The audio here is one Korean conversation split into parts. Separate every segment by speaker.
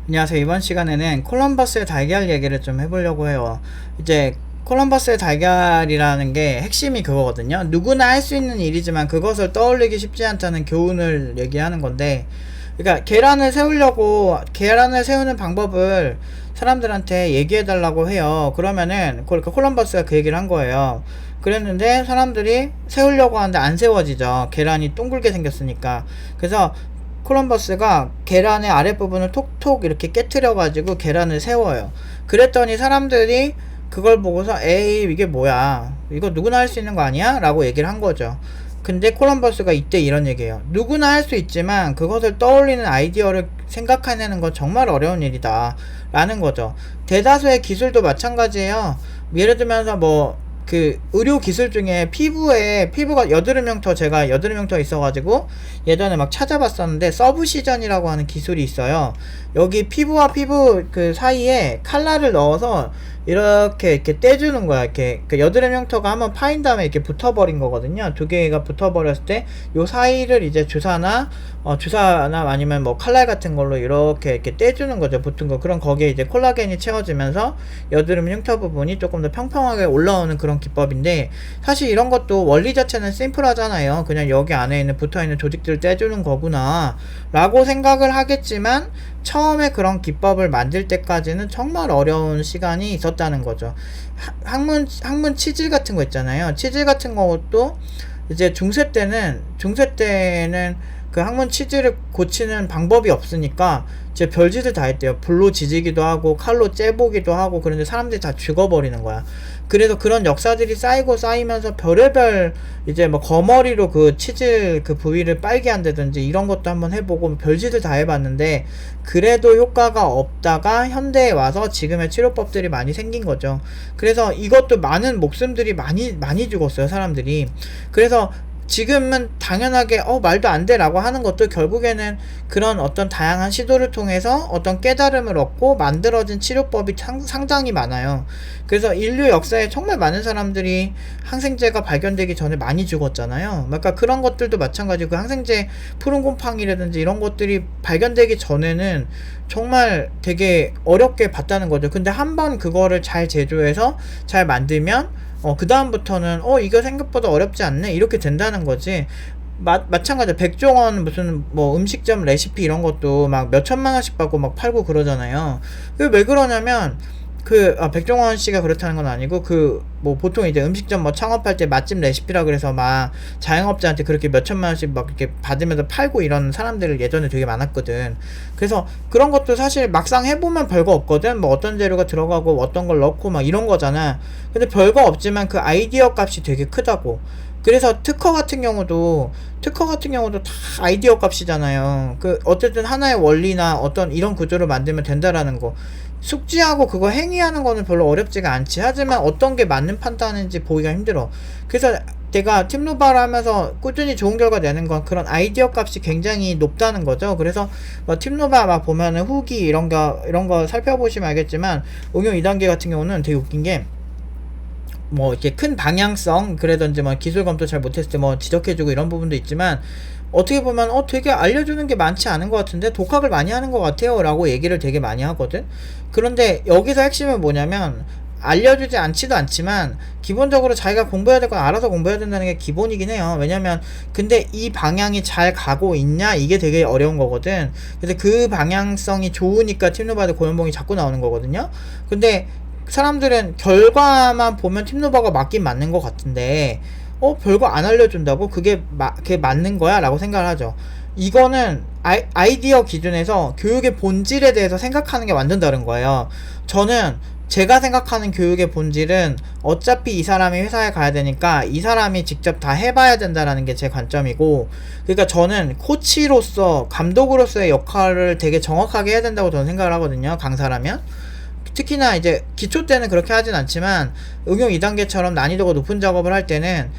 Speaker 1: 안녕하세요. 이번 시간에는 콜럼버스의 달걀 얘기를 좀 해보려고 해요. 이제 콜럼버스의 달걀이라는 게 핵심이 그거거든요. 누구나 할 수 있는 일이지만 그것을 떠올리기 쉽지 않다는 교훈을 얘기하는 건데, 그러니까 계란을 세우는 방법을 사람들한테 얘기해 달라고 해요. 그러면은 콜럼버스가 그 얘기를 한 거예요. 그랬는데 사람들이 세우려고 하는데 안 세워지죠. 계란이 둥글게 생겼으니까. 그래서 콜럼버스가 계란의 아랫부분을 톡톡 이렇게 깨트려 가지고 계란을 세워요. 그랬더니 사람들이 그걸 보고서 에이 이게 뭐야, 이거 누구나 할 수 있는 거 아니야? 라고 얘기를 한 거죠. 근데 콜럼버스가 이때 이런 얘기예요. 누구나 할 수 있지만 그것을 떠올리는 아이디어를 생각해내는 건 정말 어려운 일이다 라는 거죠. 대다수의 기술도 마찬가지예요. 예를 들면서 의료 기술 중에 피부가 여드름흉터, 제가 여드름흉터 있어가지고 예전에 막 찾아봤었는데 서브시전이라고 하는 기술이 있어요. 여기 피부와 피부 그 사이에 칼날을 넣어서 이렇게 떼주는 거야. 이렇게 그 여드름 흉터가 한번 파인 다음에 이렇게 붙어버린 거거든요. 두 개가 붙어버렸을 때 요 사이를 이제 주사나 아니면 뭐 칼날 같은 걸로 이렇게 떼주는 거죠. 붙은 거. 그럼 거기에 이제 콜라겐이 채워지면서 여드름 흉터 부분이 조금 더 평평하게 올라오는 그런 기법인데, 사실 이런 것도 원리 자체는 심플하잖아요. 그냥 여기 안에 있는 붙어있는 조직들을 떼주는 거구나 라고 생각을 하겠지만, 처음에 그런 기법을 만들 때까지는 정말 어려운 시간이 있었다는 거죠. 학문 치질 같은 거 있잖아요. 치질 같은 것도 이제 중세 때는 그 항문 치질을 고치는 방법이 없으니까 이제 별짓을 다 했대요. 불로 지지기도 하고 칼로 째보기도 하고. 그런데 사람들이 다 죽어버리는 거야. 그래서 그런 역사들이 쌓이면서 별의별 이제 뭐 거머리로 그 치질 그 부위를 빨게 한다든지 이런 것도 한번 해보고 별짓을 다 해봤는데 그래도 효과가 없다가 현대에 와서 지금의 치료법들이 많이 생긴 거죠. 그래서 이것도 많은 목숨들이 많이 죽었어요, 사람들이. 그래서 지금은 당연하게 말도 안 돼 라고 하는 것도 결국에는 그런 어떤 다양한 시도를 통해서 어떤 깨달음을 얻고 만들어진 치료법이 상당히 많아요. 그래서 인류 역사에 정말 많은 사람들이 항생제가 발견되기 전에 많이 죽었잖아요. 그러니까 그런 것들도 마찬가지고, 그 항생제 푸른 곰팡이라든지 이런 것들이 발견되기 전에는 정말 되게 어렵게 봤다는 거죠. 근데 한번 그거를 잘 제조해서 잘 만들면 그 다음부터는 이거 생각보다 어렵지 않네 이렇게 된다는 거지. 마찬가지로 백종원 무슨 뭐 음식점 레시피 이런 것도 막 몇천만 원씩 받고 막 팔고 그러잖아요. 왜 그러냐면 백종원 씨가 그렇다는 건 아니고, 뭐 보통 이제 음식점 뭐 창업할 때 맛집 레시피라 그래서 막 자영업자한테 그렇게 몇천만 원씩 막 이렇게 받으면서 팔고 이런 사람들 예전에 되게 많았거든. 그래서 그런 것도 사실 막상 해보면 별거 없거든. 뭐 어떤 재료가 들어가고 어떤 걸 넣고 막 이런 거잖아. 근데 별거 없지만 그 아이디어 값이 되게 크다고. 그래서 특허 같은 경우도 다 아이디어 값이잖아요. 어쨌든 하나의 원리나 어떤 이런 구조를 만들면 된다라는 거. 숙지하고 그거 행위하는 거는 별로 어렵지가 않지. 하지만 어떤 게 맞는 판단인지 보기가 힘들어. 그래서 내가 팀노바를 하면서 꾸준히 좋은 결과 내는 건 그런 아이디어 값이 굉장히 높다는 거죠. 그래서 팀노바 막 보면은 후기 이런 거 살펴보시면 알겠지만, 응용 2단계 같은 경우는 되게 웃긴 게, 뭐 이렇게 큰 방향성 그래든지 뭐 기술 검토 잘 못했을 때 뭐 지적해주고 이런 부분도 있지만, 어떻게 보면 되게 알려주는 게 많지 않은 것 같은데 독학을 많이 하는 것 같아요 라고 얘기를 되게 많이 하거든. 그런데 여기서 핵심은 뭐냐면, 알려주지 않지도 않지만 기본적으로 자기가 공부해야 될 건 알아서 공부해야 된다는 게 기본이긴 해요. 왜냐면 근데 이 방향이 잘 가고 있냐 이게 되게 어려운 거거든. 그래서 그 방향성이 좋으니까 팀노바드 고연봉이 자꾸 나오는 거거든요. 근데 사람들은 결과만 보면 팀노바가 맞긴 맞는 것 같은데 별거 안 알려준다고 그게 맞는 거야? 라고 생각을 하죠. 이거는 아이디어 기준에서 교육의 본질에 대해서 생각하는 게 완전 다른 거예요. 제가 생각하는 교육의 본질은 어차피 이 사람이 회사에 가야 되니까 이 사람이 직접 다 해봐야 된다라는 게 제 관점이고, 그러니까 저는 코치로서 감독으로서의 역할을 되게 정확하게 해야 된다고 저는 생각을 하거든요, 강사라면. 특히나 이제 기초 때는 그렇게 하진 않지만 응용 2단계처럼 난이도가 높은 작업을 할 때는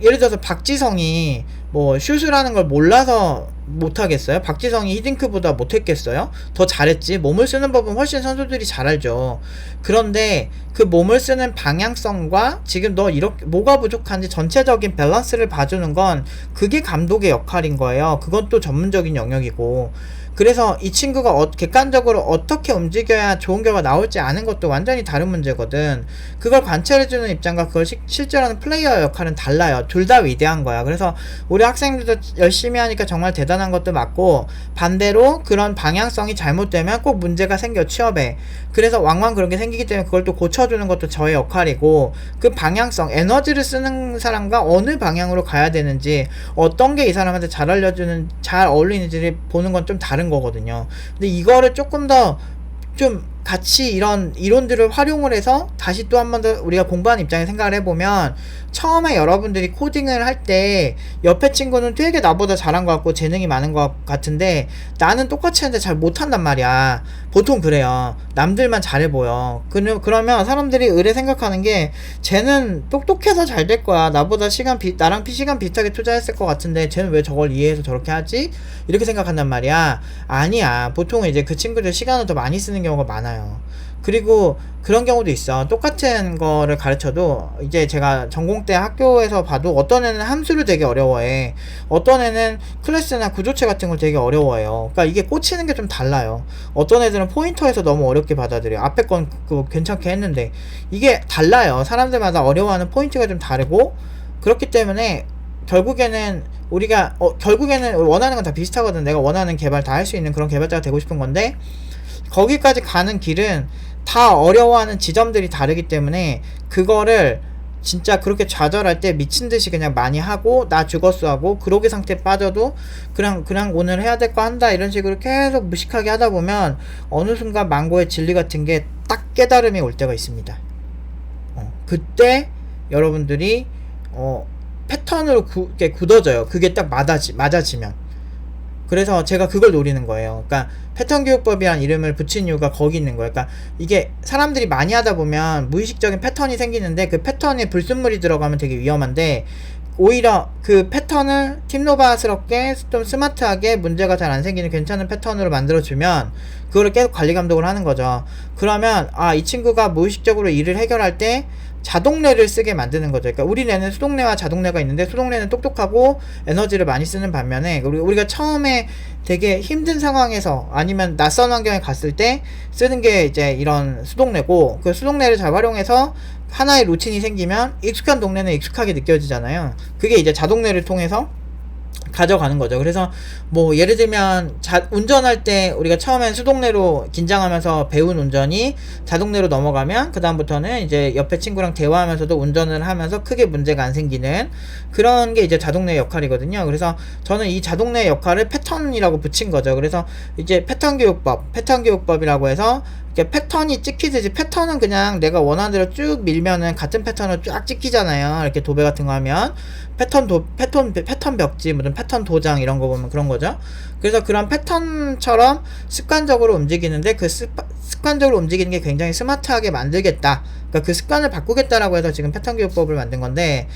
Speaker 1: 예를 들어서 박지성이 뭐 슛을 하는 걸 몰라서 못하겠어요? 박지성이 히딩크보다 못했겠어요? 더 잘했지. 몸을 쓰는 법은 훨씬 선수들이 잘 알죠. 그런데 그 몸을 쓰는 방향성과 지금 너 이렇게 뭐가 부족한지 전체적인 밸런스를 봐주는 건 그게 감독의 역할인 거예요. 그건 또 전문적인 영역이고. 그래서 이 친구가 객관적으로 어떻게 움직여야 좋은 결과가 나올지 아는 것도 완전히 다른 문제거든. 그걸 관찰해주는 입장과 그걸 실제로 하는 플레이어 역할은 달라요. 둘 다 위대한 거야. 그래서 우리 학생들도 열심히 하니까 정말 대단한 것도 맞고, 반대로 그런 방향성이 잘못되면 꼭 문제가 생겨, 취업에. 그래서 왕왕 그런 게 생기기 때문에 그걸 또 고쳐주는 것도 저의 역할이고, 그 방향성, 에너지를 쓰는 사람과 어느 방향으로 가야 되는지, 어떤 게 이 사람한테 잘 어울리는지를 보는 건 좀 다른 거거든요. 근데 이거를 조금 더 좀 같이 이런 이론들을 활용을 해서 다시 또 한 번 더 우리가 공부하는 입장에 생각을 해보면, 처음에 여러분들이 코딩을 할 때 옆에 친구는 되게 나보다 잘한 것 같고 재능이 많은 것 같은데 나는 똑같이 하는데 잘 못한단 말이야. 보통 그래요. 남들만 잘해 보여. 그러면 사람들이 의뢰 생각하는 게, 쟤는 똑똑해서 잘 될 거야. 나보다 나랑 시간 비슷하게 투자했을 것 같은데 쟤는 왜 저걸 이해해서 저렇게 하지? 이렇게 생각한단 말이야. 아니야. 보통은 이제 그 친구들 시간을 더 많이 쓰는 경우가 많아요. 그리고 그런 경우도 있어. 똑같은 거를 가르쳐도 이제 제가 전공 때 학교에서 봐도 어떤 애는 함수를 되게 어려워해. 어떤 애는 클래스나 구조체 같은 걸 되게 어려워해요. 그러니까 이게 꽂히는 게 좀 달라요. 어떤 애들은 포인터에서 너무 어렵게 받아들여요. 앞에 건 그거 괜찮게 했는데 이게 달라요. 사람들마다 어려워하는 포인트가 좀 다르고, 그렇기 때문에 결국에는 결국에는 원하는 건 다 비슷하거든. 내가 원하는 개발 다 할 수 있는 그런 개발자가 되고 싶은 건데, 거기까지 가는 길은 다 어려워하는 지점들이 다르기 때문에 그거를 진짜 그렇게 좌절할 때 미친듯이 그냥 많이 하고 나 죽었어 하고 그러기 상태에 빠져도 그냥 오늘 해야 될 거 한다 이런 식으로 계속 무식하게 하다 보면 어느 순간 망고의 진리 같은 게 딱 깨달음이 올 때가 있습니다. 그때 여러분들이 패턴으로 굳어져요. 그게 딱 맞아지면. 그래서 제가 그걸 노리는 거예요. 그러니까 패턴 교육법이란 이름을 붙인 이유가 거기 있는 거예요. 그러니까 이게 사람들이 많이 하다 보면 무의식적인 패턴이 생기는데, 그 패턴에 불순물이 들어가면 되게 위험한데, 오히려 그 패턴을 팀노바스럽게 좀 스마트하게 문제가 잘 안 생기는 괜찮은 패턴으로 만들어주면 그거를 계속 관리 감독을 하는 거죠. 그러면 이 친구가 무의식적으로 일을 해결할 때 자동뇌를 쓰게 만드는 거죠. 그러니까 우리 뇌는 수동뇌와 자동뇌가 있는데, 수동뇌는 똑똑하고 에너지를 많이 쓰는 반면에 우리가 처음에 되게 힘든 상황에서 아니면 낯선 환경에 갔을 때 쓰는 게 이제 이런 수동뇌고, 그 수동뇌를 잘 활용해서 하나의 루틴이 생기면 익숙한 동네는 익숙하게 느껴지잖아요. 그게 이제 자동뇌를 통해서 가져가는 거죠. 그래서 뭐 예를 들면 운전할 때 우리가 처음엔 수동뇌로 긴장하면서 배운 운전이 자동뇌로 넘어가면 그 다음부터는 이제 옆에 친구랑 대화하면서도 운전을 하면서 크게 문제가 안 생기는 그런 게 이제 자동뇌의 역할이거든요. 그래서 저는 이 자동뇌의 역할을 패턴이라고 붙인 거죠. 그래서 이제 패턴 교육법이라고 해서 이렇게 패턴이 찍히듯이, 패턴은 그냥 내가 원하는 대로 쭉 밀면은 같은 패턴으로 쫙 찍히잖아요. 이렇게 도배 같은 거 하면 패턴 벽지, 무슨 패턴 도장 이런 거 보면 그런 거죠. 그래서 그런 패턴처럼 습관적으로 움직이는데, 그 습관적으로 움직이는 게 굉장히 스마트하게 만들겠다. 그러니까 그 습관을 바꾸겠다라고 해서 지금 패턴 교육법을 만든 건데,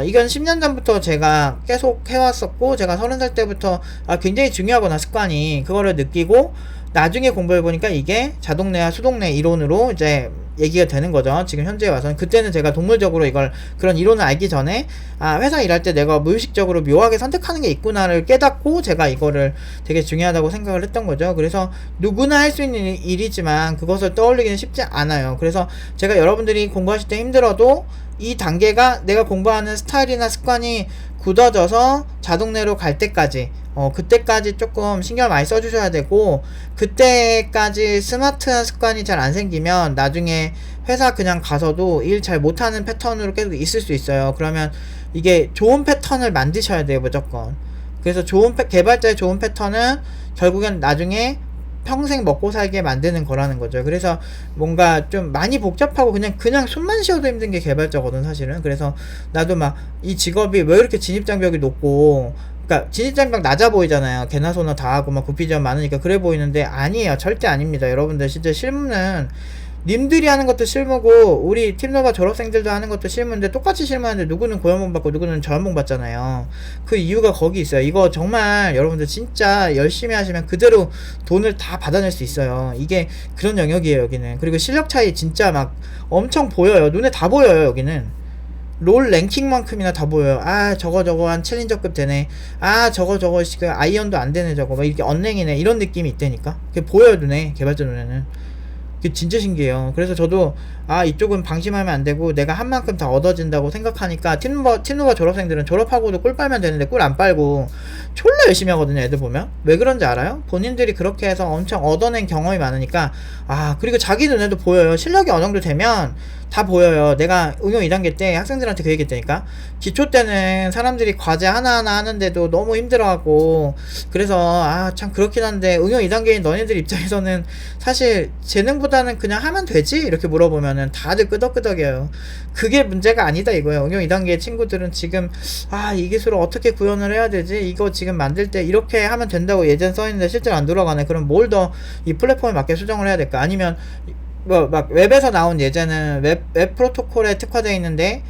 Speaker 1: 이건 10년 전부터 제가 계속 해왔었고, 제가 30살 때부터 굉장히 중요하구나 습관이, 그거를 느끼고 나중에 공부해보니까 이게 자동뇌와 수동뇌 이론으로 이제 얘기가 되는 거죠. 지금 현재에 와서는. 그때는 제가 동물적으로 그런 이론을 알기 전에 회사 일할 때 내가 무의식적으로 묘하게 선택하는 게 있구나를 깨닫고 제가 이거를 되게 중요하다고 생각을 했던 거죠. 그래서 누구나 할 수 있는 일이지만 그것을 떠올리기는 쉽지 않아요. 그래서 제가 여러분들이 공부하실 때 힘들어도 이 단계가 내가 공부하는 스타일이나 습관이 굳어져서 자동뇌로 갈 때까지 그때까지 조금 신경을 많이 써주셔야 되고, 그때까지 스마트한 습관이 잘 안 생기면 나중에 회사 그냥 가서도 일 잘 못하는 패턴으로 계속 있을 수 있어요. 그러면 이게 좋은 패턴을 만드셔야 돼요, 무조건. 그래서 개발자의 좋은 패턴은 결국엔 나중에 평생 먹고 살게 만드는 거라는 거죠. 그래서 뭔가 좀 많이 복잡하고 그냥 숨만 쉬어도 힘든 게 개발자거든, 사실은. 그래서 나도 막 이 직업이 왜 이렇게 진입장벽이 높고, 그러니까 진입장벽 낮아 보이잖아요. 개나 소나 다 하고 막 구피점 많으니까 그래 보이는데, 아니에요. 절대 아닙니다. 여러분들 진짜 실무는 님들이 하는 것도 실무고 우리 팀노바 졸업생들도 하는 것도 실무인데, 똑같이 실무하는데 누구는 고연봉 받고 누구는 저연봉 받잖아요. 그 이유가 거기 있어요. 이거 정말 여러분들 진짜 열심히 하시면 그대로 돈을 다 받아낼 수 있어요. 이게 그런 영역이에요, 여기는. 그리고 실력 차이 진짜 막 엄청 보여요. 눈에 다 보여요, 여기는. 롤 랭킹만큼이나 다 보여요. 아 저거 한 챌린저급 되네. 아 저거 그 아이언도 안 되네. 저거 막 이렇게 언랭이네. 이런 느낌이 있다니까. 그게 보여요, 눈에. 개발자 눈에는. 그게 진짜 신기해요. 그래서 저도 아 이쪽은 방심하면 안 되고 내가 한 만큼 다 얻어진다고 생각하니까 팀노바 졸업생들은 졸업하고도 꿀 빨면 되는데 꿀 안 빨고 졸라 열심히 하거든요. 애들 보면. 왜 그런지 알아요? 본인들이 그렇게 해서 엄청 얻어낸 경험이 많으니까. 아 그리고 자기 눈에도 보여요. 실력이 어느 정도 되면 다 보여요. 내가 응용 2단계 때 학생들한테 그 얘기 했다니까. 기초 때는 사람들이 과제 하나하나 하는데도 너무 힘들어하고 그래서 아 참 그렇긴 한데 응용 2단계인 너네들 입장에서는 사실 재능보다는 그냥 하면 되지? 이렇게 물어보면은 다들 끄덕끄덕해요. 그게 문제가 아니다 이거예요. 응용 2단계 친구들은 지금 아 이 기술을 어떻게 구현을 해야 되지? 이거 지금 만들 때 이렇게 하면 된다고 예전 써있는데 실제로 안 돌아가네. 그럼 뭘 더 이 플랫폼에 맞게 수정을 해야 될까? 아니면 뭐 막 웹에서 나온 예제는 웹 프로토콜에 특화되어 있는데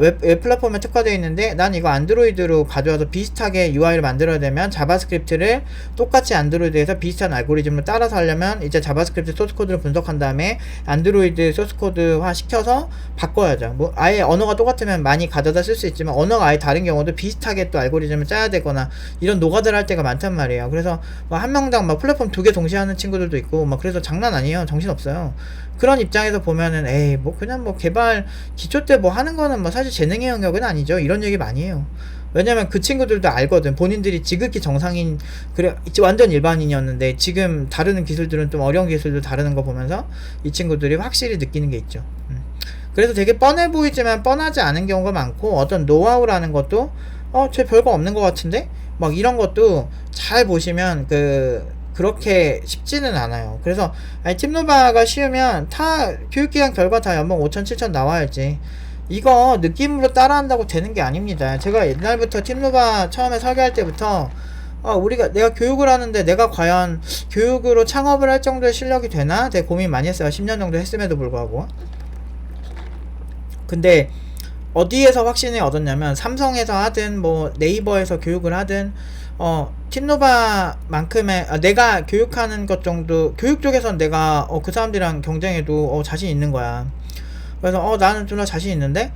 Speaker 1: 웹 플랫폼에 특화되어 있는데 난 이거 안드로이드로 가져와서 비슷하게 UI를 만들어야 되면 자바스크립트를 똑같이 안드로이드에서 비슷한 알고리즘을 따라서 하려면 이제 자바스크립트 소스코드를 분석한 다음에 안드로이드 소스코드화 시켜서 바꿔야죠. 뭐 아예 언어가 똑같으면 많이 가져다 쓸 수 있지만 언어가 아예 다른 경우도 비슷하게 또 알고리즘을 짜야 되거나 이런 노가다를 할 때가 많단 말이에요. 그래서 뭐 한 명당 막 플랫폼 2개 동시에 하는 친구들도 있고 막 그래서 장난 아니에요. 정신없어요. 그런 입장에서 보면은 에이 뭐 그냥 뭐 개발 기초 때 뭐 하는 거는 뭐 사실 재능의 영역은 아니죠. 이런 얘기 많이 해요. 왜냐면 그 친구들도 알거든. 본인들이 지극히 정상인 그래 완전 일반인이었는데 지금 다루는 기술들은 좀 어려운 기술들 다루는 거 보면서 이 친구들이 확실히 느끼는 게 있죠. 그래서 되게 뻔해 보이지만 뻔하지 않은 경우가 많고 어떤 노하우라는 것도 쟤 별거 없는 것 같은데 막 이런 것도 잘 보시면 그렇게 쉽지는 않아요. 그래서 팀노바가 쉬우면 다 교육기관 결과 다 연봉 5천 7천 나와야지. 이거 느낌으로 따라한다고 되는 게 아닙니다. 제가 옛날부터 팀노바 처음에 설계할 때부터 내가 교육을 하는데 내가 과연 교육으로 창업을 할 정도의 실력이 되나? 되게 고민 많이 했어요. 10년 정도 했음에도 불구하고. 근데 어디에서 확신을 얻었냐면 삼성에서 하든 뭐 네이버에서 교육을 하든 팀노바만큼의 내가 교육하는 것 정도 교육 쪽에선 내가 그 사람들이랑 경쟁해도 자신 있는 거야. 그래서 나는 좀 더 자신 있는데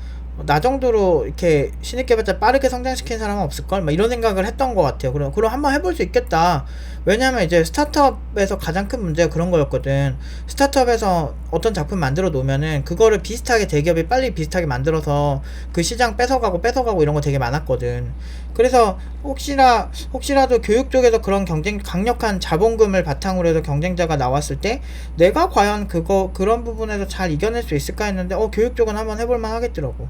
Speaker 1: 나 정도로 이렇게 신입 개발자 빠르게 성장시킨 사람은 없을걸? 막 이런 생각을 했던 것 같아요. 그럼 한번 해볼 수 있겠다. 왜냐면 이제 스타트업에서 가장 큰 문제가 그런 거였거든. 스타트업에서 어떤 작품 만들어 놓으면은 그거를 비슷하게 대기업이 빨리 비슷하게 만들어서 그 시장 뺏어가고 이런 거 되게 많았거든. 그래서 혹시라도 교육 쪽에서 그런 강력한 자본금을 바탕으로 해서 경쟁자가 나왔을 때 내가 과연 그런 부분에서 잘 이겨낼 수 있을까 했는데 교육 쪽은 한번 해볼만 하겠더라고.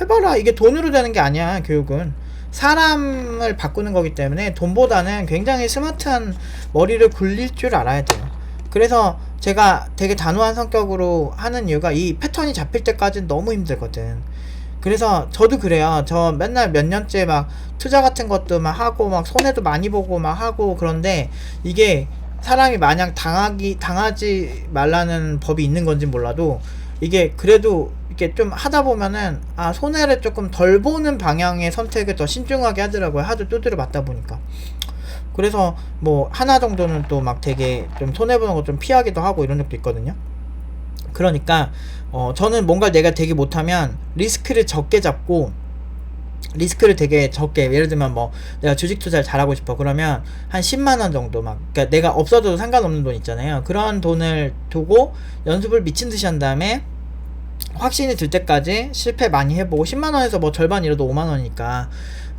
Speaker 1: 해봐라. 이게 돈으로 되는 게 아니야. 교육은 사람을 바꾸는 거기 때문에 돈보다는 굉장히 스마트한 머리를 굴릴 줄 알아야 돼요. 그래서 제가 되게 단호한 성격으로 하는 이유가 이 패턴이 잡힐 때까지는 너무 힘들거든. 그래서 저도 그래요. 저 맨날 몇 년째 막 투자 같은 것도 막 하고 막 손해도 많이 보고 막 하고 그런데 이게 사람이 마냥 당하지 말라는 법이 있는 건지 몰라도 이게 그래도 이렇게 좀 하다 보면은 손해를 조금 덜 보는 방향의 선택을 더 신중하게 하더라고요. 하도 두드려 맞다 보니까. 그래서 뭐 하나 정도는 또 막 되게 좀 손해보는 거 좀 피하기도 하고 이런 적도 있거든요. 그러니까 저는 뭔가 내가 되게 못하면 리스크를 적게 잡고 리스크를 되게 적게 예를 들면 뭐 내가 주식 투자를 잘하고 싶어 그러면 한 10만원 정도 그러니까 내가 없어도 상관없는 돈 있잖아요. 그런 돈을 두고 연습을 미친듯이 한 다음에 확신이 들 때까지 실패 많이 해보고 10만원에서 뭐 절반 잃어도 5만원이니까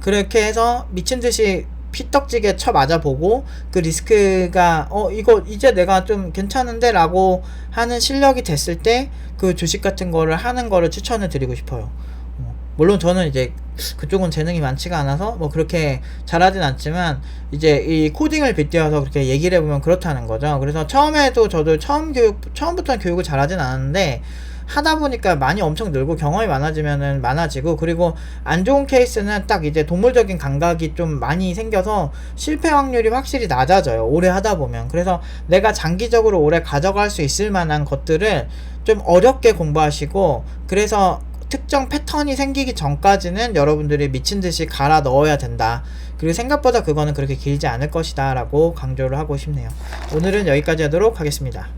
Speaker 1: 그렇게 해서 미친듯이 피떡지게 쳐 맞아보고 그 리스크가 이거 이제 내가 좀 괜찮은데 라고 하는 실력이 됐을 때 그 주식 같은 거를 하는 거를 추천을 드리고 싶어요. 물론 저는 이제 그쪽은 재능이 많지가 않아서 뭐 그렇게 잘하진 않지만 이제 이 코딩을 빗대어서 그렇게 얘기를 해보면 그렇다는 거죠. 그래서 처음에도 저도 처음부터는 교육을 잘하진 않았는데 하다 보니까 많이 엄청 늘고 경험이 많아지면은 많아지고 그리고 안 좋은 케이스는 딱 이제 동물적인 감각이 좀 많이 생겨서 실패 확률이 확실히 낮아져요. 오래 하다 보면. 그래서 내가 장기적으로 오래 가져갈 수 있을 만한 것들을 좀 어렵게 공부하시고 그래서 특정 패턴이 생기기 전까지는 여러분들이 미친듯이 갈아 넣어야 된다. 그리고 생각보다 그거는 그렇게 길지 않을 것이다 라고 강조를 하고 싶네요. 오늘은 여기까지 하도록 하겠습니다.